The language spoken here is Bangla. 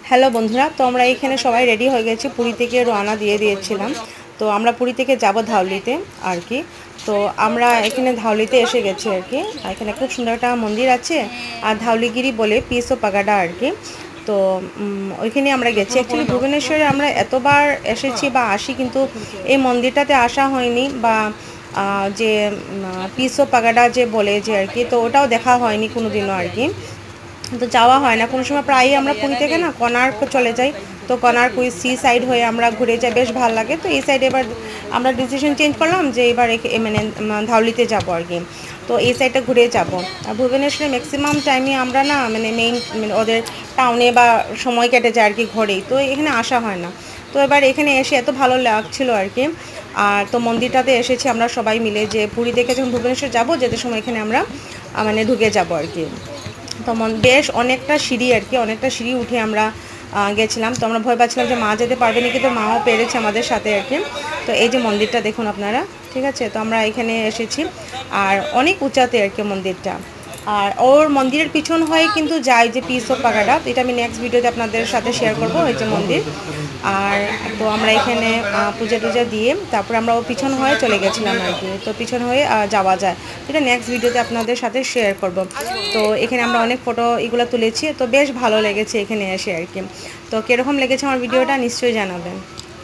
হ্যালো বন্ধুরা, তো আমরা এখানে সবাই রেডি হয়ে গেছি, পুরী থেকে রওনা দিয়ে দিয়েছিলাম। তো আমরা পুরী থেকে যাব ধাউলিতে আর কি। তো আমরা এখানে ধাউলিতে এসে গেছি আর কি। এখানে খুব সুন্দর একটা মন্দির আছে, আর ধাউলিগিরি বলে পিস ও পাগাডা আর কি। তো ওইখানে আমরা গেছি। অ্যাকচুয়ালি ভুবনেশ্বরে আমরা এতবার এসেছি বা আসি, কিন্তু এই মন্দিরটাতে আসা হয়নি, বা যে পিস ও পাগাডা যে বলে যে আর কি, তো ওটাও দেখা হয়নি কোনো দিনও আর কি। তো যাওয়া হয় না কোনো সময়। প্রায়ই আমরা পুরী থেকে না কোণার্ক চলে যাই। তো কোণার্ক ওই সি সাইড হয়ে আমরা ঘুরে যাই, বেশ ভালো লাগে। তো এই সাইডে এবার আমরা ডিসিশন চেঞ্জ করলাম যে এবার মানে ধাউলিতে যাব আর কি। তো এই সাইডটা ঘুরে যাব। আর ভুবনেশ্বরে ম্যাক্সিমাম টাইমে আমরা না মানে মেইন ওদের টাউনে বা সময় কেটে যায় আর কি ঘরেই, তো এখানে আসা হয় না। তো এবার এখানে এসে এত ভালো লাগছিল আর কি। আর তো মন্দিরটাতে এসেছি আমরা সবাই মিলে, যে পুরী থেকে যখন ভুবনেশ্বর যাব, যেতে সময় এখানে আমরা মানে ঢুকে যাব আর কি। তো বেশ অনেকটা সিঁড়ি আর কি, অনেকটা সিঁড়ি উঠে আমরা গেছিলাম। তো আমরা ভয় পাচ্ছিলাম যে মা যেতে পারবে না, কিন্তু মাও পেরেছে আমাদের সাথে আর কি। তো এই যে মন্দিরটা দেখুন আপনারা, ঠিক আছে। তো আমরা এখানে এসেছি, আর অনেক উঁচাতে আর কি মন্দিরটা। আর ওর মন্দিরের পিছন হয়ে কিন্তু যায় যে পিস অফ পাগাডা, এটা আমি নেক্সট ভিডিওতে আপনাদের সাথে শেয়ার করবো, এই যে মন্দির। আর তো আমরা এখানে পূজা টুজা দিয়ে তারপর আমরা ও পিছন হয়ে চলে গেছিলাম আর কি। তো পিছন হয়ে যাওয়া যায়, এটা নেক্সট ভিডিওতে আপনাদের সাথে শেয়ার করব। তো এখানে আমরা অনেক ফটো এগুলো তুলেছি, তো বেশ ভালো লেগেছে এখানে এসে আর কি। তো কীরকম লেগেছে আমার ভিডিওটা নিশ্চয়ই জানাবেন।